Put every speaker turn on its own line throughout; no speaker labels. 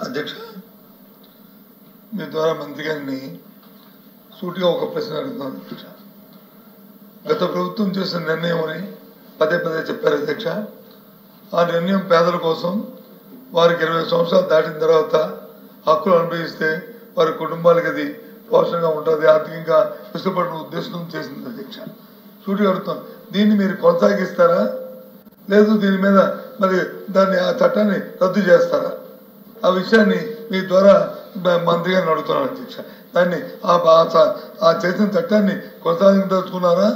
అధ్యక్ష, మీ ద్వారా మంత్రి గారిని సూటిగా ఒక ప్రశ్న అడుగుతున్నాను అధ్యక్ష. గత ప్రభుత్వం చేసిన నిర్ణయం అని పదే పదే చెప్పారు అధ్యక్ష. ఆ నిర్ణయం పేదల కోసం వారికి 20 సంవత్సరాలు దాటిన తర్వాత హక్కులు అనుభవిస్తే వారి కుటుంబాలకు అది పోషణగా ఉంటుంది, ఆర్థికంగా ఇష్టపడిన ఉద్దేశం చేసింది అధ్యక్ష. సూటిగా అడుగుతాం, దీన్ని మీరు కొనసాగిస్తారా లేదు దీని మీద మరి ఆ చట్టాన్ని రద్దు చేస్తారా? ఆ విషయాన్ని మీ ద్వారా మంత్రి గారిని అడుగుతున్నాను అధ్యక్ష. దాన్ని ఆ చేసిన చట్టాన్ని కొనసాగించదలుచుకున్నారా,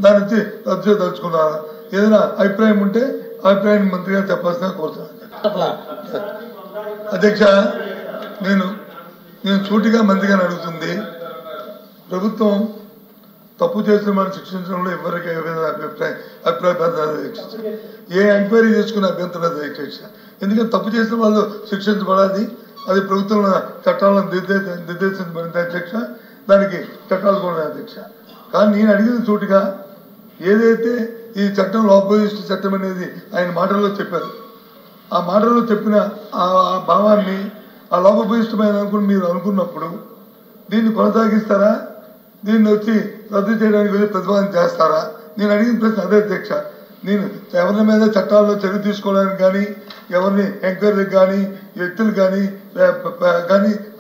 దాని నుంచి రద్దు చేయదలుచుకున్నారా? ఏదైనా అభిప్రాయం ఉంటే అభిప్రాయాన్ని మంత్రి గారు చెప్పాల్సిన కోరుతున్నాను అధ్యక్ష. నేను సూటిగా మంత్రి గారిని అడుగుతుంది, ప్రభుత్వం తప్పు చేసిన మనం శిక్షించడంలో ఎవరికి అభిప్రాయం ఏ ఎంక్వైరీ చేసుకునే అభ్యంతరం లేదు అధ్యక్ష. ఎందుకంటే తప్పు చేసిన వాళ్ళు శిక్షించబడాలి, అది ప్రభుత్వం చట్టాలను నిర్దేశించబడింది అధ్యక్ష. దానికి చట్టాలు కూడా అధ్యక్ష. కానీ నేను అడిగిన సూటిగా ఏదైతే ఈ చట్టం లోపభూయిష్ట చట్టం అనేది ఆయన మాటల్లో చెప్పారు, ఆ మాటల్లో చెప్పిన ఆ భావాన్ని ఆ లోపభూయిష్టమైన అనుకుని మీరు అనుకున్నప్పుడు దీన్ని కొనసాగిస్తారా, దీన్ని వచ్చి రద్దు చేయడానికి వెళ్ళి ప్రతిపాదన చేస్తారా? నేను అడిగిన ప్రశ్న అదే అధ్యక్ష. నేను ఎవరి మీద చట్టాల్లో చర్య తీసుకోవడానికి కానీ ఎవరిని ఎంక్వైరీకి కానీ వ్యక్తులు కానీ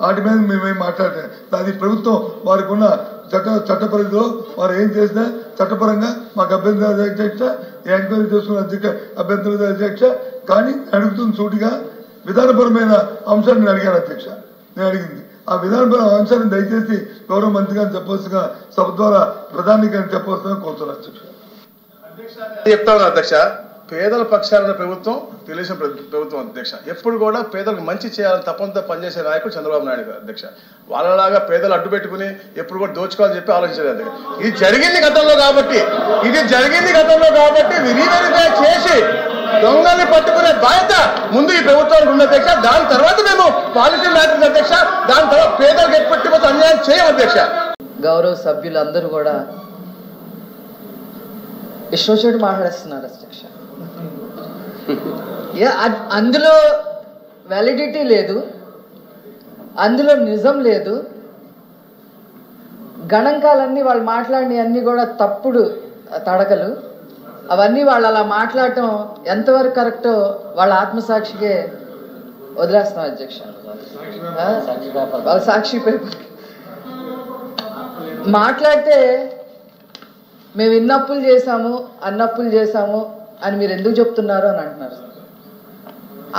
వాటి మీద మేమేం మాట్లాడలేదు. అది ప్రభుత్వం వారికి ఉన్న చట్ట పరిధిలో వారు ఏం చేసినా చట్టపరంగా మాకు అభ్యంతరం అధ్యక్ష, ఎంక్వైరీ చేసుకున్న అభ్యంతరం అధ్యక్ష. కానీ అడుగుతున్న సూటిగా విధానపరమైన అంశాన్ని నేను అడిగాను అధ్యక్ష. నేను అడిగింది ఆ విధానపరమైన అంశాన్ని దయచేసి గౌరవ మంత్రి గారిని చెప్పవలసిగా సభ ద్వారా ప్రధాని గారిని చెప్పవలసిన కోరుతున్నాను అధ్యక్ష.
చెప్తాను అధ్యక్ష, పేదల పక్షాన ప్రభుత్వం తెలుగుదేశం ప్రభుత్వం అధ్యక్ష. ఎప్పుడు కూడా పేదలకు మంచి చేయాలని తప్పంతా పనిచేసే నాయకుడు చంద్రబాబు నాయుడు గారు అధ్యక్ష. వాళ్ళలాగా పేదలు అడ్డు పెట్టుకుని ఎప్పుడు కూడా దోచుకోవాలని చెప్పి ఆలోచించారు అధ్యక్ష. ఇది జరిగింది గతంలో కాబట్టి విలీనీకరణ చేసి దొంగల్ని పట్టుకునే బాధ్యత ముందు ఈ ప్రభుత్వానికి ఉన్న అధ్యక్ష. దాని తర్వాత మేము పాలసీ మ్యాటర్స్ అధ్యక్ష, దాని తర్వాత పేదలకు ఎప్పటి అన్యాయం చేయం అధ్యక్ష.
గౌరవ సభ్యులందరూ కూడా ఇష్టం మాట్లాడుతున్నారు అధ్యక్ష. అందులో వ్యాలిడిటీ లేదు, అందులో నిజం లేదు. గణాంకాలన్నీ వాళ్ళు మాట్లాడిన అన్నీ కూడా తప్పుడు తడకలు. అవన్నీ వాళ్ళు అలా మాట్లాడటం ఎంతవరకు కరెక్టో వాళ్ళ ఆత్మసాక్షికే వదిలేస్తాం అధ్యక్ష. వాళ్ళ సాక్షి పేపర్ మాట్లాడితే మేము ఇన్నప్పులు చేశాము అన్నప్పులు చేశాము అని మీరు ఎందుకు చెప్తున్నారు అని అంటున్నారు.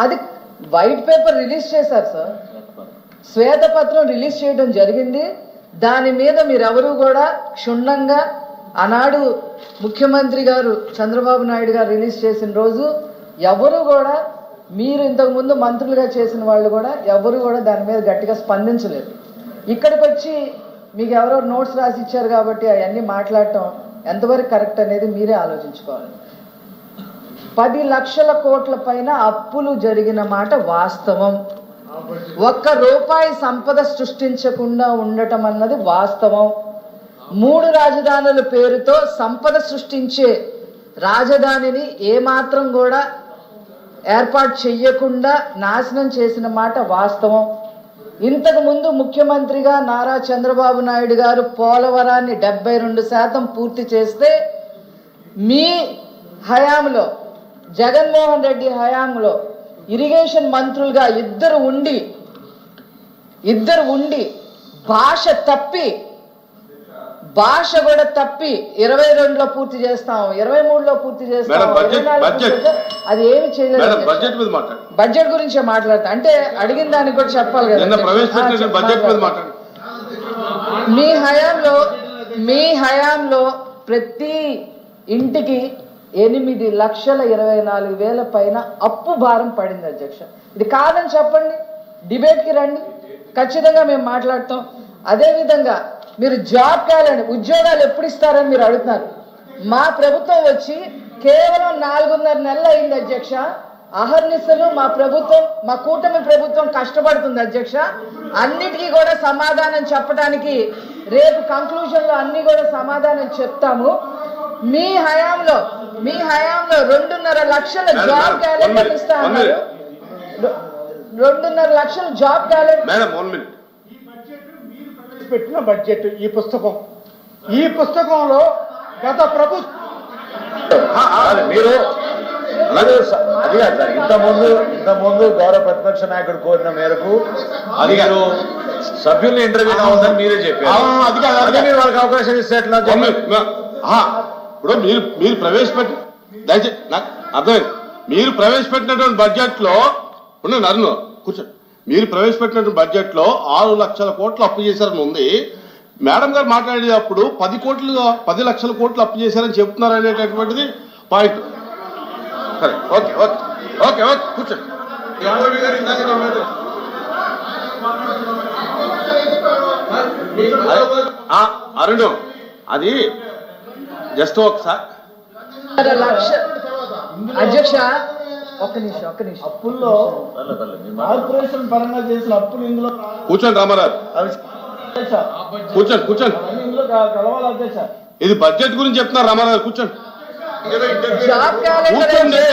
అది వైట్ పేపర్ రిలీజ్ చేశారు సార్, శ్వేతపత్రం రిలీజ్ చేయడం జరిగింది. దాని మీద మీరెవరూ కూడా క్షుణ్ణంగా ఆనాడు ముఖ్యమంత్రి గారు చంద్రబాబు నాయుడు గారు రిలీజ్ చేసిన రోజు ఎవరు కూడా, మీరు ఇంతకుముందు మంత్రులుగా చేసిన వాళ్ళు కూడా ఎవరు కూడా దాని మీద గట్టిగా స్పందించలేదు. ఇక్కడికి వచ్చి మీకు ఎవరో నోట్స్ రాసి ఇచ్చారు కాబట్టి అవన్నీ మాట్లాడటం ఎంతవరకు కరెక్ట్ అనేది మీరే ఆలోచించుకోవాలి. 10 లక్షల కోట్ల పైన అప్పులు జరిగిన మాట వాస్తవం. ₹1 సంపద సృష్టించకుండా ఉండటం అన్నది వాస్తవం. 3 రాజధానుల పేరుతో సంపద సృష్టించే రాజధానిని ఏమాత్రం కూడా ఏర్పాటు చెయ్యకుండా నాశనం చేసిన మాట వాస్తవం. ఇంతకు ముందు ముఖ్యమంత్రిగా నారా చంద్రబాబు నాయుడు గారు పోలవరాన్ని 72% పూర్తి చేస్తే మీ హయాంలో జగన్మోహన్ రెడ్డి హయాంలో ఇరిగేషన్ మంత్రులుగా ఇద్దరు ఉండి భాష కూడా తప్పి 22లో పూర్తి చేస్తాం, 23లో పూర్తి చేస్తాం, 24 అది ఏమి చేయలేదు. బడ్జెట్ గురించే మాట్లాడతా అంటే అడిగిన దానికి కూడా చెప్పాలి కదా. మీ హయాంలో ప్రతి ఇంటికి 8,24,000 పైన అప్పు భారం పడింది అధ్యక్ష. ఇది కాదని చెప్పండి, డిబేట్కి రండి, ఖచ్చితంగా మేము మాట్లాడతాం. అదేవిధంగా మీరు జాబ్ క్యాలెండర్ ఉద్యోగాలు ఎప్పుడు ఇస్తారని మీరు అడుగుతున్నారు. మా ప్రభుత్వం వచ్చి కేవలం 4.5 నెలలు అయింది అధ్యక్ష. అహర్నిశలు మా కూటమి ప్రభుత్వం కష్టపడుతుంది అధ్యక్ష. అన్నిటికీ కూడా సమాధానం చెప్పడానికి రేపు కంక్లూజన్లో అన్ని కూడా సమాధానం చెప్తాము. మీ హయాంలో 2.5 లక్షల జాబ్ క్యాలెండర్ ఇస్తా అన్నారు. 2.5 లక్షలు జాబ్ క్యాలెండర్.
Madam 1 minute.
పెట్టిన బడ్జెట్ ఈ పుస్తకంలో గత ప్రభుత్వం
మీరు అది కాదు సార్, ఇంతకుముందు గౌరవ ప్రతిపక్ష నాయకుడు కోరిన మేరకు అది గారు సభ్యుల్ని ఇంటర్వ్యూ కావాలని మీరే చెప్పారు. అది మీరు వాళ్ళకి అవకాశం ఇస్తే ఎట్లా?
ఇప్పుడు మీరు ప్రవేశపెట్టి దయచేసి నాకు అర్థమైంది. మీరు ప్రవేశపెట్టినటువంటి బడ్జెట్ లో నన్ను కూర్చోండి. మీరు ప్రవేశపెట్టినటువంటి బడ్జెట్ లో 6 లక్షల కోట్లు అప్పు చేశారని ఉంది. మేడం గారు మాట్లాడేటప్పుడు 10 లక్షల కోట్లు అప్పు చేశారని చెప్తున్నారు అనేటటువంటిది పాయింట్. సరే, ఓకే ఓకే ఓకే ఓకే కూర్చోండి. అరుణ్, అది జస్ట్ ఒకసారి
అధ్యక్ష ఒక్క నిమిషం
అప్పుల్లో కార్పొరేషన్ పరంగా చేసిన అప్పులు ఇందులో
కూర్చోండి రామారావు, కూర్చోండి.
ఇందులో కలవాలి అధ్యక్ష.
ఇది బడ్జెట్ గురించి చెప్తున్నారు రామారావు, కూర్చోండి.
జాబ్ క్యాలెండర్
కూర్చోండి.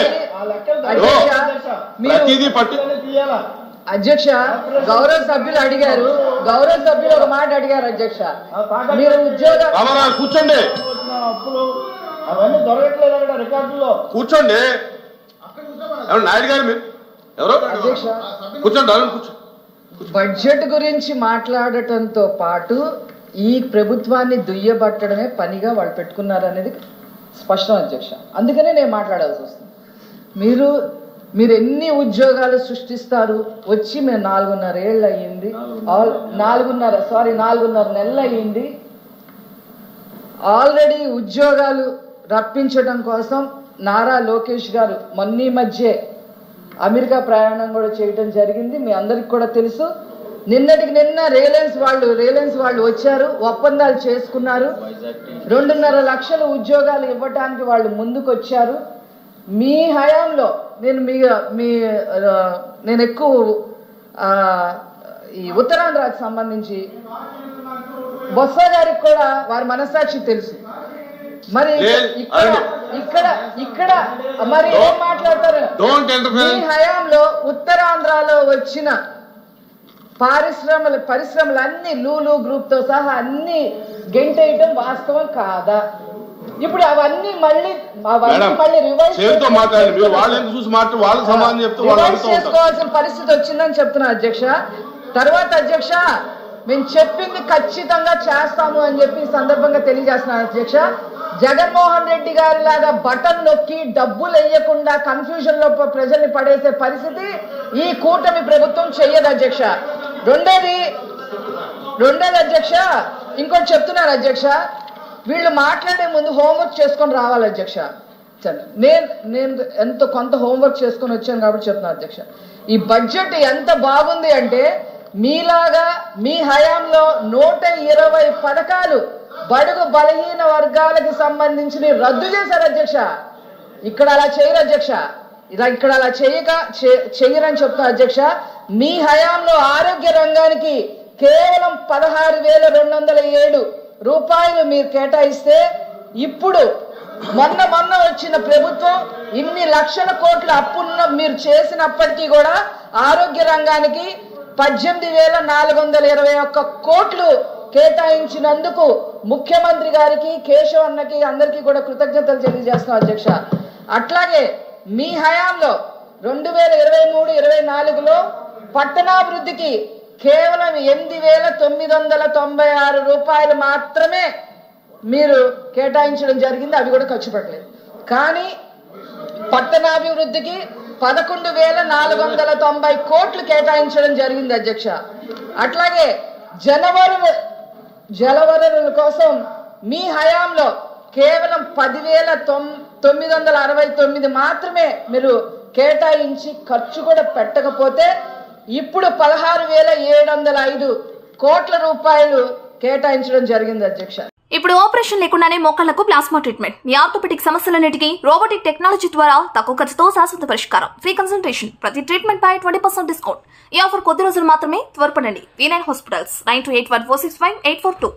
ప్రతిదీ
పట్టు.
అధ్యక్ష గౌరవ సభ్యులు అడిగారు, ఒక మాట అడిగారు అధ్యక్ష, మీరు ఉద్యోగం
రామారావు కూర్చోండి.
అప్పులు అవన్నీ దొరకట్లేదు అక్కడ రికార్డుల్లో.
కూర్చోండి. నాయుడు గారు మీరు ఎవరో
అధ్యక్ష
కూర్చోండి. కూర్చోండి.
బడ్జెట్ గురించి మాట్లాడటంతో పాటు ఈ ప్రభుత్వాన్ని దుయ్యబట్టడమే పనిగా వాళ్ళు పెట్టుకున్నారు అనేది స్పష్టం అధ్యక్ష. అందుకనే నేను మాట్లాడాల్సి వస్తుంది. మీరు ఎన్ని ఉద్యోగాలు సృష్టిస్తారు? వచ్చి మేము 4.5 ఏళ్ళు అయ్యింది, 4.5 నెలలు అయ్యింది. ఆల్రెడీ ఉద్యోగాలు రప్పించడం కోసం నారా లోకేష్ గారు మొన్న మధ్య అమెరికా ప్రయాణం కూడా చేయడం జరిగింది. మీ అందరికి కూడా తెలుసు. నిన్న రిలయన్స్ వాళ్ళు వచ్చారు, ఒప్పందాలు చేసుకున్నారు. 2.5 లక్షల ఉద్యోగాలు ఇవ్వడానికి వాళ్ళు ముందుకు వచ్చారు. మీ హయాంలో నేను ఎక్కువ ఈ ఉత్తరాంధ్రకు సంబంధించి బొత్స గారికి కూడా వారి మనస్సాక్షి తెలుసు. మరి ఇక్కడ మరి ఏం మాట్లాడతారు? మీ హయాంలో ఉత్తరాంధ్రలో వచ్చిన పరిశ్రమలన్నీ లూలు గ్రూప్ తో సహా అన్ని గెంటేయటం వాస్తవం కాదా? ఇప్పుడు అవన్నీ మళ్ళీ రివైజ్ చేసుకోవాల్సిన పరిస్థితి వచ్చిందని చెప్తున్నా అధ్యక్ష. తర్వాత అధ్యక్ష మేము చెప్పింది ఖచ్చితంగా చేస్తాము అని చెప్పి ఈ సందర్భంగా తెలియజేస్తున్నాను అధ్యక్ష. జగన్మోహన్ రెడ్డి గారి లాగా బటన్ నొక్కి డబ్బులు వేయకుండా కన్ఫ్యూజన్ లో ప్రజల్ని పడేసే పరిస్థితి ఈ కూటమి ప్రభుత్వం చెయ్యదు అధ్యక్ష. రెండోది అధ్యక్ష, ఇంకోటి చెప్తున్నాను అధ్యక్ష, వీళ్ళు మాట్లాడే ముందు హోంవర్క్ చేసుకొని రావాలి అధ్యక్ష. నేను కొంత హోంవర్క్ చేసుకొని వచ్చాను కాబట్టి చెప్తున్నాను అధ్యక్ష. ఈ బడ్జెట్ ఎంత బాగుంది అంటే మీలాగా మీ హయాంలో 120 పథకాలు బడుగు బలహీన వర్గాలకు సంబంధించి రద్దు చేశారు అధ్యక్ష. ఇక్కడ అలా చేయరు అధ్యక్ష. ఇక్కడ అలా చెయ్యరని చెప్తున్నా అధ్యక్ష. మీ హయాంలో ఆరోగ్య రంగానికి కేవలం 16,207 రూపాయలు మీరు కేటాయిస్తే ఇప్పుడు మొన్న వచ్చిన ప్రభుత్వం ఇన్ని లక్షల కోట్ల అప్పున్న మీరు చేసినప్పటికీ కూడా ఆరోగ్య రంగానికి 18,421 కోట్లు కేటాయించినందుకు ముఖ్యమంత్రి గారికి, కేశవ్ అన్నకి, అందరికీ కూడా కృతజ్ఞతలు తెలియజేస్తున్నాం అధ్యక్ష. అట్లాగే మీ హయాంలో 2023-24లో పట్టణాభివృద్ధికి కేవలం 8,996 రూపాయలు మాత్రమే మీరు కేటాయించడం జరిగింది. అవి కూడా ఖర్చు పెట్టలేదు. కానీ పట్టణాభివృద్ధికి 11,490 కోట్లు కేటాయించడం జరిగింది అధ్యక్ష. అట్లాగే జలవనరుల కోసం మీ హయాంలో కేవలం 10,969 మాత్రమే మీరు కేటాయించి ఖర్చు కూడా పెట్టకపోతే ఇప్పుడు 16,705 కోట్ల రూపాయలు కేటాయించడం జరిగింది అధ్యక్ష.
ఇప్పుడు ఆపరేషన్ లేకుండానే మోకాళ్లకు ప్లాస్మా ట్రీట్మెంట్. మీ ఆర్థోపెడిక్ సమస్యలన్నిటికీ రోబోటిక్ టెక్నాలజీ ద్వారా తక్కువ ఖర్చుతో శాశ్వత పరిష్కారం. Free consultation. ప్రతి ట్రీట్మెంట్ పై 20% డిస్కౌంట్. ఈ ఆఫర్ కొద్ది రోజులు మాత్రమే. త్వరపడండి. V9 hospitals 9281465842.